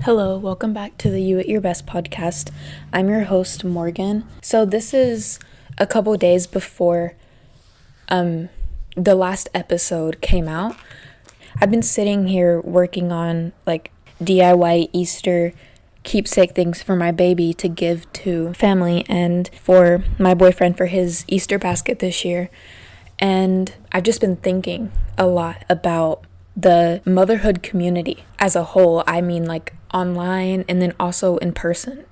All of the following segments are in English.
Hello, welcome back to the You at Your Best podcast. I'm your host, Morgan. So this is a couple days before the last episode came out. I've been sitting here working on DIY Easter keepsake things for my baby to give to family and for my boyfriend for his Easter basket this year. And I've just been thinking a lot about the motherhood community as a whole. I mean, online and then also in person.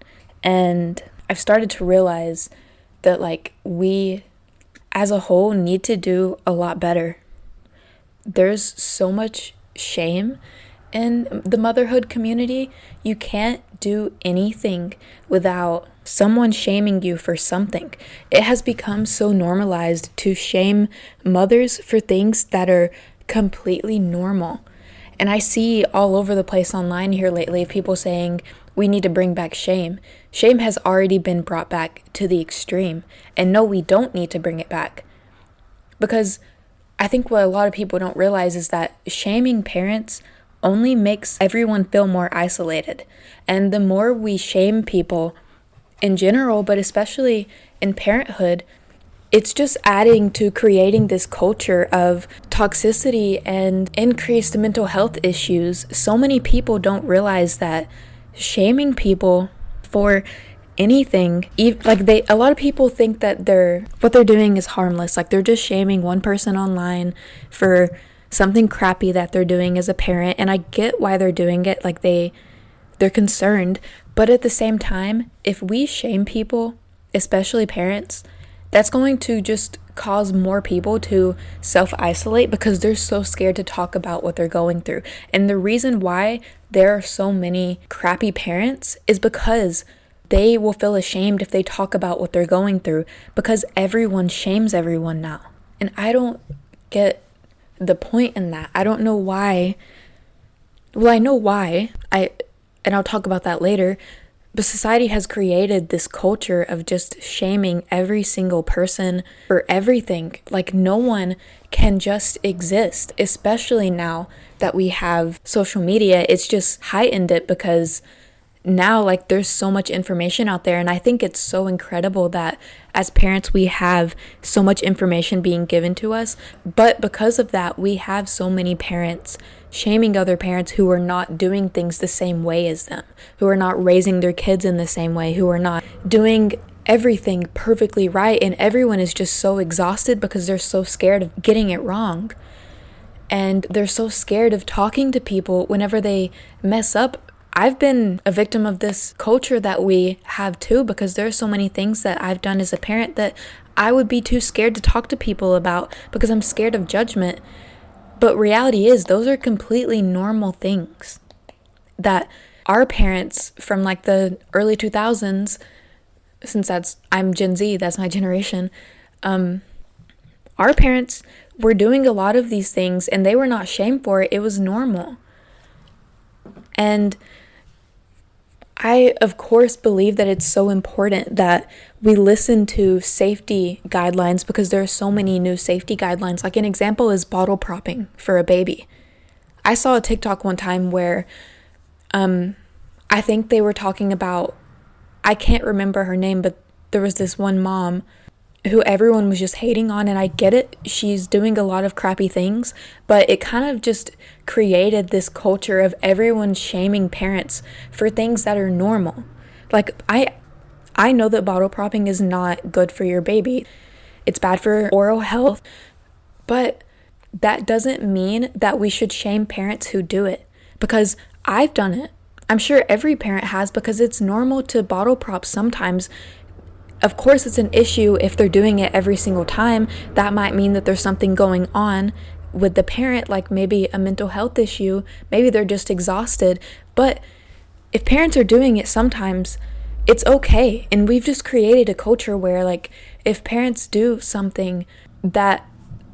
And I've started to realize that we as a whole need to do a lot better. There's so much shame in the motherhood community. You can't do anything without someone shaming you for something. It has become so normalized to shame mothers for things that are completely normal. And I see all over the place online here lately people saying we need to bring back shame. Shame has already been brought back to the extreme. And no, we don't need to bring it back. Because I think what a lot of people don't realize is that shaming parents only makes everyone feel more isolated. And the more we shame people in general, but especially in parenthood, it's just adding to creating this culture of toxicity and increased mental health issues. So many people don't realize that shaming people for anything, a lot of people think that what they're doing is harmless. They're just shaming one person online for something crappy that they're doing as a parent. And I get why they're doing it. They're concerned. But at the same time, if we shame people, especially parents, that's going to just cause more people to self-isolate because they're so scared to talk about what they're going through. And the reason why there are so many crappy parents is because they will feel ashamed if they talk about what they're going through, because everyone shames everyone now. And I don't get the point in that. I don't know why. Well, I know why. And I'll talk about that later. But society has created this culture of just shaming every single person for everything. No one can just exist, especially now that we have social media. It's just heightened it because now there's so much information out there. And I think it's so incredible that as parents we have so much information being given to us. But because of that, we have so many parents shaming other parents who are not doing things the same way as them, who are not raising their kids in the same way, who are not doing everything perfectly right. And everyone is just so exhausted because they're so scared of getting it wrong. And they're so scared of talking to people whenever they mess up. I've been a victim of this culture that we have too, because there are so many things that I've done as a parent that I would be too scared to talk to people about because I'm scared of judgment. But reality is, those are completely normal things that our parents from the early 2000s, since I'm Gen Z, that's my generation, our parents were doing a lot of these things and they were not shamed for it. It was normal. And I, of course, believe that it's so important that we listen to safety guidelines because there are so many new safety guidelines. An example is bottle propping for a baby. I saw a TikTok one time where I think they were talking about, I can't remember her name, but there was this one mom who everyone was just hating on, and I get it, she's doing a lot of crappy things, but it kind of just created this culture of everyone shaming parents for things that are normal. I know that bottle propping is not good for your baby. It's bad for oral health, but that doesn't mean that we should shame parents who do it, because I've done it. I'm sure every parent has, because it's normal to bottle prop sometimes. Of course, it's an issue if they're doing it every single time. That might mean that there's something going on with the parent, maybe a mental health issue. Maybe they're just exhausted. But if parents are doing it sometimes, it's okay. And we've just created a culture where, if parents do something that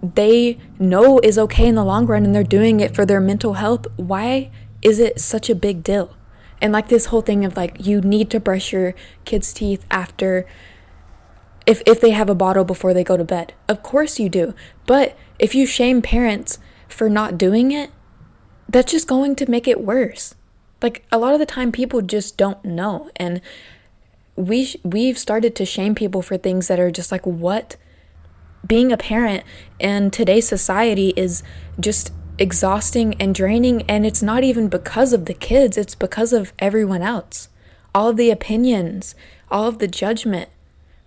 they know is okay in the long run and they're doing it for their mental health, why is it such a big deal? And this whole thing of you need to brush your kids' teeth after if they have a bottle before they go to bed. Of course you do. But if you shame parents for not doing it, that's just going to make it worse. Like, a lot of the time people just don't know, and we've started to shame people for things that are just like, what? Being a parent in today's society is just exhausting and draining, and it's not even because of the kids, it's because of everyone else. All of the opinions, all of the judgment.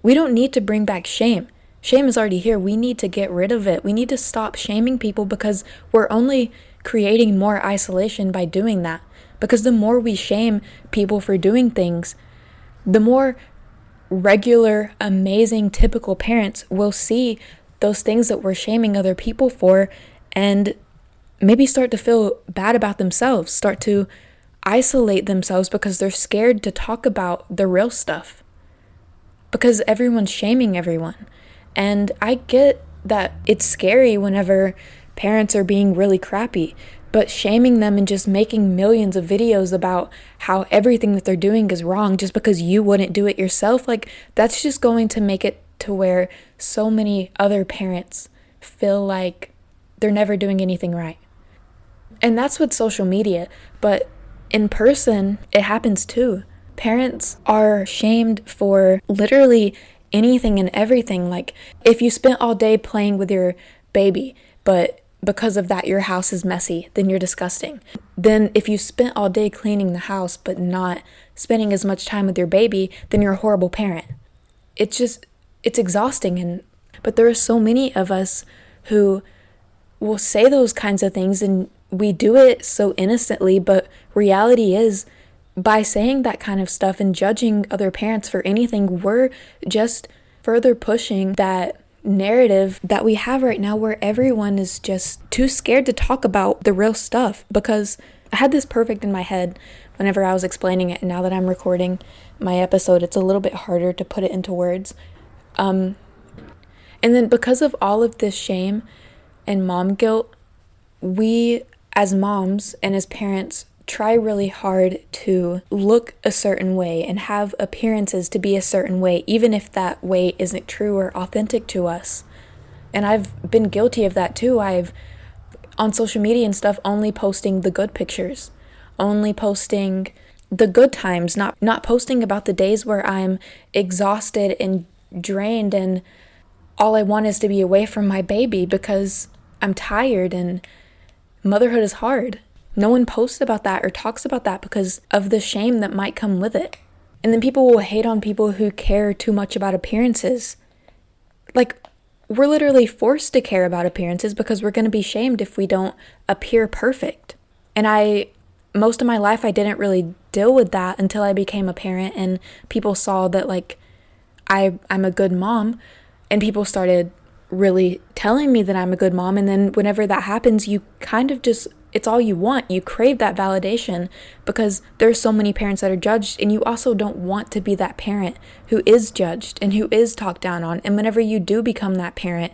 We don't need to bring back shame. Shame is already here. We need to get rid of it. We need to stop shaming people, because we're only creating more isolation by doing that. Because the more we shame people for doing things, the more regular, amazing, typical parents will see those things that we're shaming other people for, and maybe start to feel bad about themselves, start to isolate themselves because they're scared to talk about the real stuff, because everyone's shaming everyone. And I get that it's scary whenever parents are being really crappy, but shaming them and just making millions of videos about how everything that they're doing is wrong just because you wouldn't do it yourself, like, that's just going to make it to where so many other parents feel like they're never doing anything right. And that's with social media, but in person, it happens too. Parents are shamed for literally anything and everything. Like, if you spent all day playing with your baby, but because of that your house is messy, then you're disgusting. Then if you spent all day cleaning the house but not spending as much time with your baby, then you're a horrible parent. It's exhausting. But there are so many of us who will say those kinds of things, and we do it so innocently, but reality is, by saying that kind of stuff and judging other parents for anything, we're just further pushing that narrative that we have right now, where everyone is just too scared to talk about the real stuff. Because I had this perfect in my head whenever I was explaining it, and now that I'm recording my episode, it's a little bit harder to put it into words. And then because of all of this shame and mom guilt, we as moms and as parents try really hard to look a certain way and have appearances to be a certain way, even if that way isn't true or authentic to us. And I've been guilty of that too. I've, on social media and stuff, only posting the good pictures, only posting the good times, not posting about the days where I'm exhausted and drained and all I want is to be away from my baby because I'm tired and motherhood is hard. No one posts about that or talks about that because of the shame that might come with it. And then people will hate on people who care too much about appearances. Like, we're literally forced to care about appearances because we're going to be shamed if we don't appear perfect. And most of my life, I didn't really deal with that until I became a parent and people saw that, like, I'm a good mom, and people started really telling me that I'm a good mom. And then whenever that happens, you kind of just, it's all you want. You crave that validation because there's so many parents that are judged, and you also don't want to be that parent who is judged and who is talked down on. And whenever you do become that parent,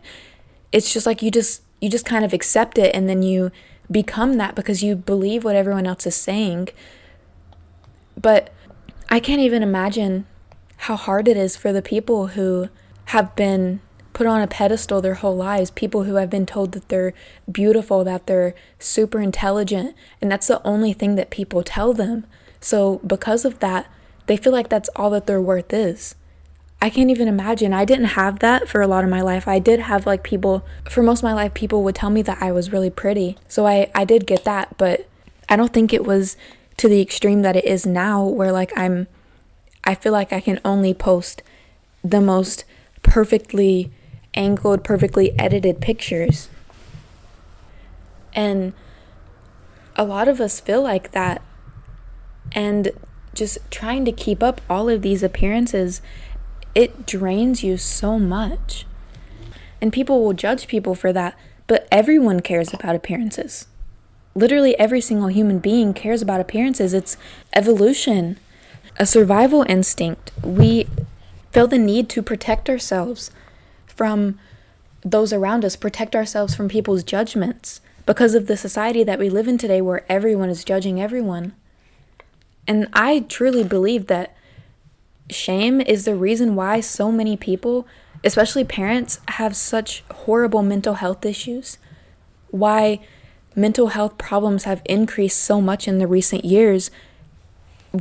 it's just like you just kind of accept it, and then you become that because you believe what everyone else is saying. But I can't even imagine how hard it is for the people who have been put on a pedestal their whole lives, people who have been told that they're beautiful, that they're super intelligent, and that's the only thing that people tell them. So because of that, they feel like that's all that their worth is. I can't even imagine. I didn't have that for a lot of my life. I did have, like, people, for most of my life, people would tell me that I was really pretty. So I did get that, but I don't think it was to the extreme that it is now, where, like, I feel like I can only post the most perfectly angled, perfectly edited pictures. And a lot of us feel like that, and just trying to keep up all of these appearances, it drains you so much. And people will judge people for that, but everyone cares about appearances. Literally every single human being cares about appearances. It's evolution, a survival instinct. We feel the need to protect ourselves from those around us, protect ourselves from people's judgments because of the society that we live in today, where everyone is judging everyone. And I truly believe that shame is the reason why so many people, especially parents, have such horrible mental health issues. Why mental health problems have increased so much in the recent years,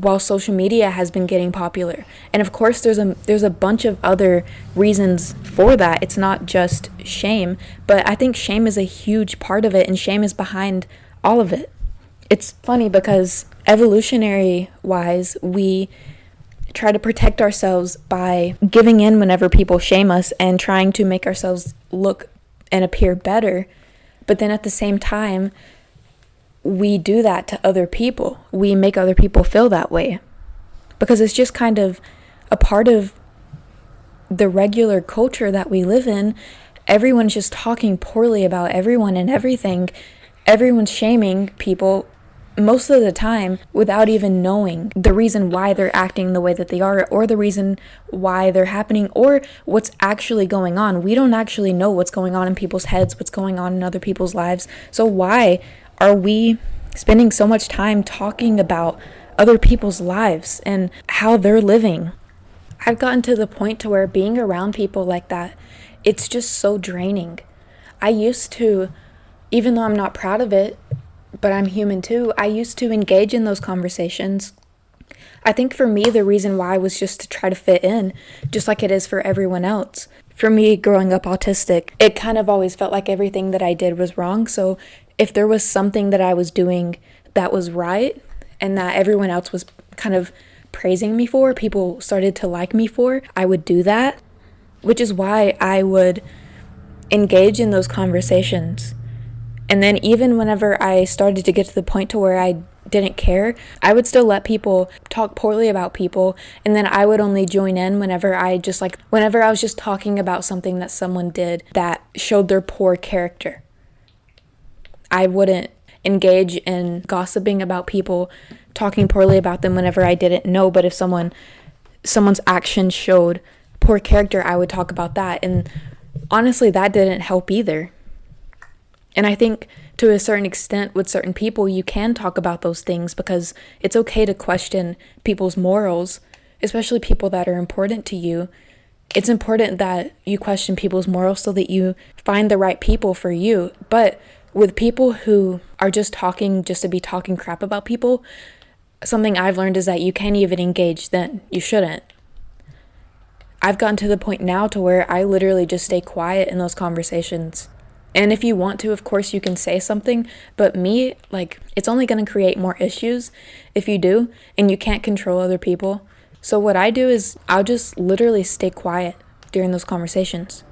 while social media has been getting popular. And of course there's a bunch of other reasons for that. It's not just shame, but I think shame is a huge part of it, and shame is behind all of it. It's funny because evolutionary wise, we try to protect ourselves by giving in whenever people shame us and trying to make ourselves look and appear better. But then at the same time, we do that to other people. We make other people feel that way because it's just kind of a part of the regular culture that we live in. Everyone's just talking poorly about everyone and everything. Everyone's shaming people most of the time without even knowing the reason why they're acting the way that they are, or the reason why they're happening, or what's actually going on. We don't actually know what's going on in people's heads, what's going on in other people's lives. So why are we spending so much time talking about other people's lives and how they're living? I've gotten to the point to where being around people like that, it's just so draining. I used to, even though I'm not proud of it, but I'm human too, I used to engage in those conversations. I think for me, the reason why was just to try to fit in, just like it is for everyone else. For me, growing up autistic, it kind of always felt like everything that I did was wrong. So if there was something that I was doing that was right and that everyone else was kind of praising me for, people started to like me for, I would do that, which is why I would engage in those conversations. And then even whenever I started to get to the point to where I didn't care, I would still let people talk poorly about people, and then I would only join in whenever I was just talking about something that someone did that showed their poor character. I wouldn't engage in gossiping about people, talking poorly about them whenever I didn't know, but if someone's actions showed poor character, I would talk about that. And honestly, that didn't help either. And I think to a certain extent with certain people, you can talk about those things because it's okay to question people's morals, especially people that are important to you. It's important that you question people's morals so that you find the right people for you. But with people who are just talking just to be talking crap about people, something I've learned is that you can't even engage then. You shouldn't. I've gotten to the point now to where I literally just stay quiet in those conversations. And if you want to, of course, you can say something. But me, it's only going to create more issues if you do, and you can't control other people. So what I do is I'll just literally stay quiet during those conversations.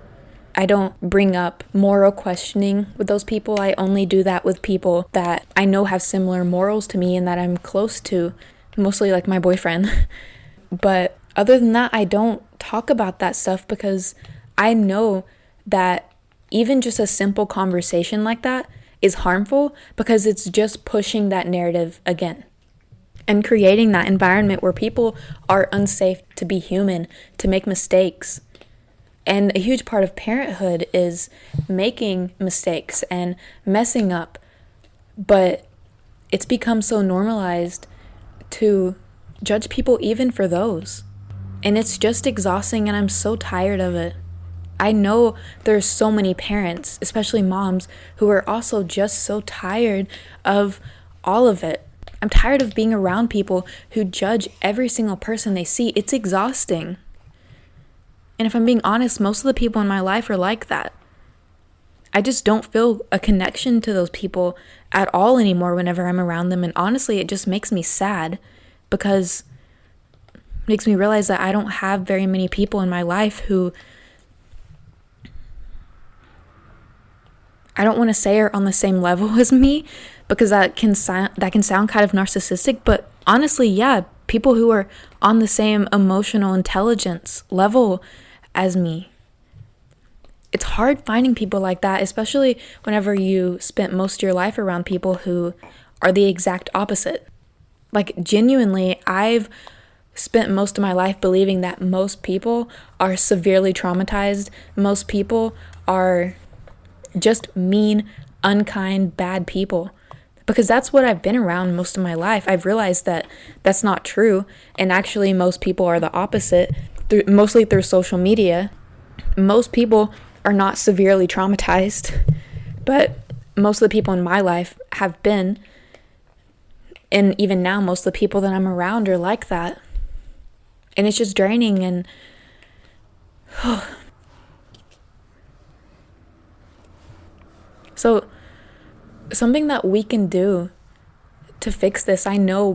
I don't bring up moral questioning with those people. I only do that with people that I know have similar morals to me and that I'm close to, mostly like my boyfriend. But other than that, I don't talk about that stuff because I know that even just a simple conversation like that is harmful because it's just pushing that narrative again and creating that environment where people are unsafe to be human, to make mistakes. And a huge part of parenthood is making mistakes and messing up. But it's become so normalized to judge people even for those. And it's just exhausting, and I'm so tired of it. I know there's so many parents, especially moms, who are also just so tired of all of it. I'm tired of being around people who judge every single person they see. It's exhausting. And if I'm being honest, most of the people in my life are like that. I just don't feel a connection to those people at all anymore whenever I'm around them. And honestly, it just makes me sad because it makes me realize that I don't have very many people in my life who, I don't want to say are on the same level as me because that can sound kind of narcissistic, but honestly, yeah, people who are on the same emotional intelligence level as me. It's hard finding people like that, especially whenever you spent most of your life around people who are the exact opposite. Genuinely, I've spent most of my life believing that most people are severely traumatized. Most people are just mean, unkind, bad people. Because that's what I've been around most of my life. I've realized that that's not true. And actually, most people are the opposite, mostly through social media. Most people are not severely traumatized, but most of the people in my life have been. And even now, most of the people that I'm around are like that. And it's just draining. And so something that we can do to fix this, I know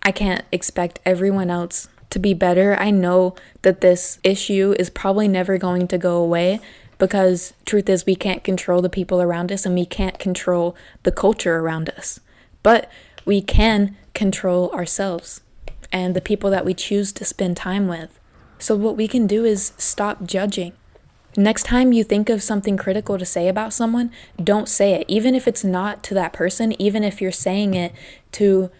I can't expect everyone else to be better. I know that this issue is probably never going to go away, because truth is, we can't control the people around us and we can't control the culture around us. But we can control ourselves and the people that we choose to spend time with. So what we can do is stop judging. Next time you think of something critical to say about someone, don't say it. Even if it's not to that person, even if you're saying it to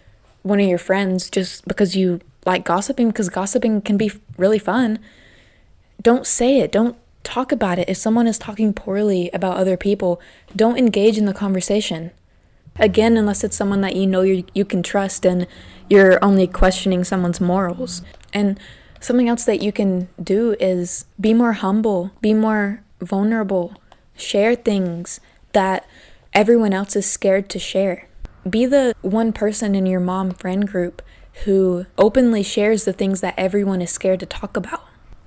one of your friends just because you like gossiping, because gossiping can be really fun, don't say it. Don't talk about it. If someone is talking poorly about other people, don't engage in the conversation. Again, unless it's someone that you know you can trust and you're only questioning someone's morals. And something else that you can do is be more humble, be more vulnerable, share things that everyone else is scared to share. Be the one person in your mom friend group who openly shares the things that everyone is scared to talk about.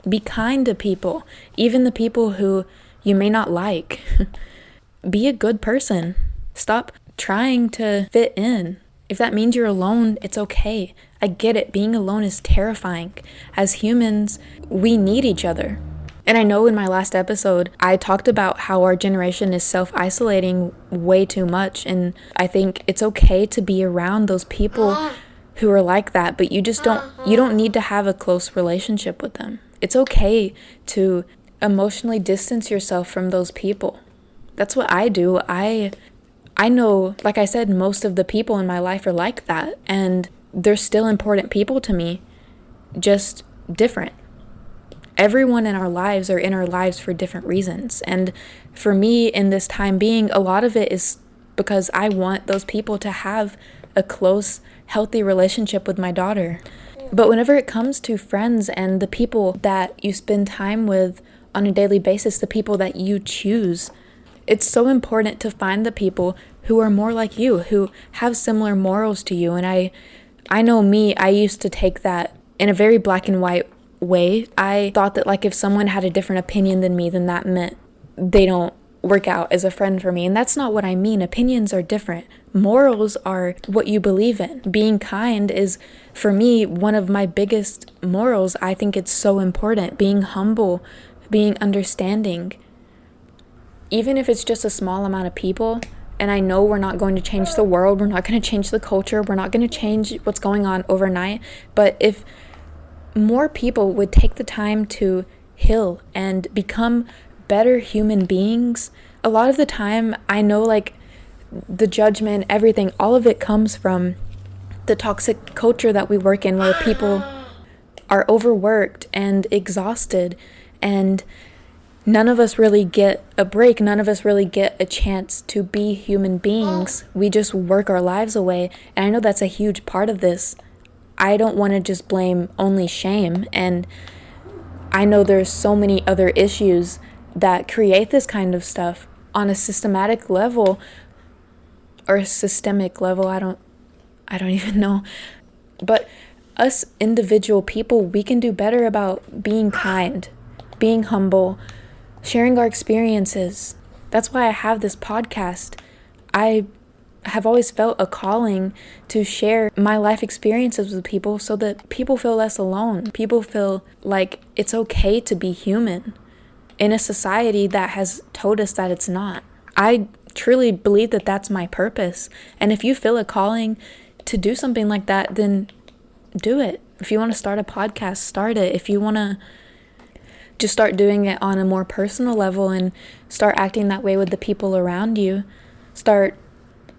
Be kind to people, even the people who you may not like. Be a good person. Stop trying to fit in. If that means you're alone, it's okay. I get it. Being alone is terrifying. As humans, we need each other. And I know in my last episode, I talked about how our generation is self-isolating way too much. And I think it's okay to be around those people who are like that, but you don't need to have a close relationship with them. It's okay to emotionally distance yourself from those people. That's what I do. I know, like I said, most of the people in my life are like that, and they're still important people to me, just different. Everyone in our lives are in our lives for different reasons. And for me, in this time being, a lot of it is because I want those people to have a close, healthy relationship with my daughter. But whenever it comes to friends and the people that you spend time with on a daily basis, the people that you choose, it's so important to find the people who are more like you, who have similar morals to you. And I know me, I used to take that in a very black and white way. I thought that like if someone had a different opinion than me, then that meant they don't work out as a friend for me. And that's not what I mean. Opinions are different. Morals are what you believe in. Being kind is, for me, one of my biggest morals. I think it's so important. Being humble, being understanding. Even if it's just a small amount of people, and I know we're not going to change the world, we're not going to change the culture, we're not going to change what's going on overnight, but if more people would take the time to heal and become better human beings, a lot of the time, I know like the judgment, everything, all of it comes from the toxic culture that we work in, where people are overworked and exhausted, and none of us really get a break. None of us really get a chance to be human beings. We just work our lives away. And I know that's a huge part of this. I don't want to just blame only shame. And I know there's so many other issues that create this kind of stuff on a systematic level or a systemic level. I don't even know. But us individual people, we can do better about being kind, being humble, sharing our experiences. That's why I have this podcast. I have always felt a calling to share my life experiences with people so that people feel less alone. People feel like it's okay to be human in a society that has told us that it's not. I truly believe that that's my purpose. And if you feel a calling to do something like that, then do it. If you want to start a podcast, start it. If you want to just start doing it on a more personal level and start acting that way with the people around you, start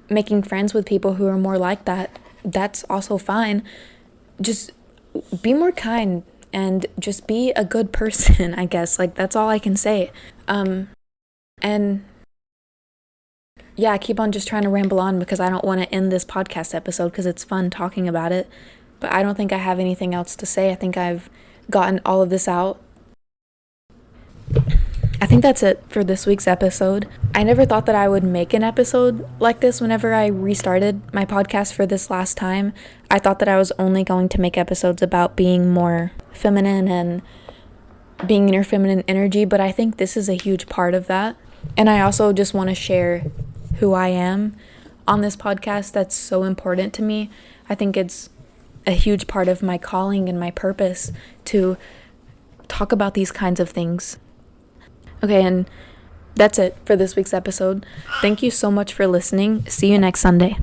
making friends with people who are more like that, that's also fine. Just be more kind and just be a good person, I guess. Like, that's all I can say. And yeah, I keep on just trying to ramble on because I don't want to end this podcast episode because it's fun talking about it. But I don't think I have anything else to say. I think I've gotten all of this out. I think that's it for this week's episode. I never thought that I would make an episode like this whenever I restarted my podcast for this last time. I thought that I was only going to make episodes about being more feminine and being in your feminine energy, but I think this is a huge part of that. And I also just want to share who I am on this podcast. That's so important to me. I think it's a huge part of my calling and my purpose to talk about these kinds of things. Okay, and that's it for this week's episode. Thank you so much for listening. See you next Sunday.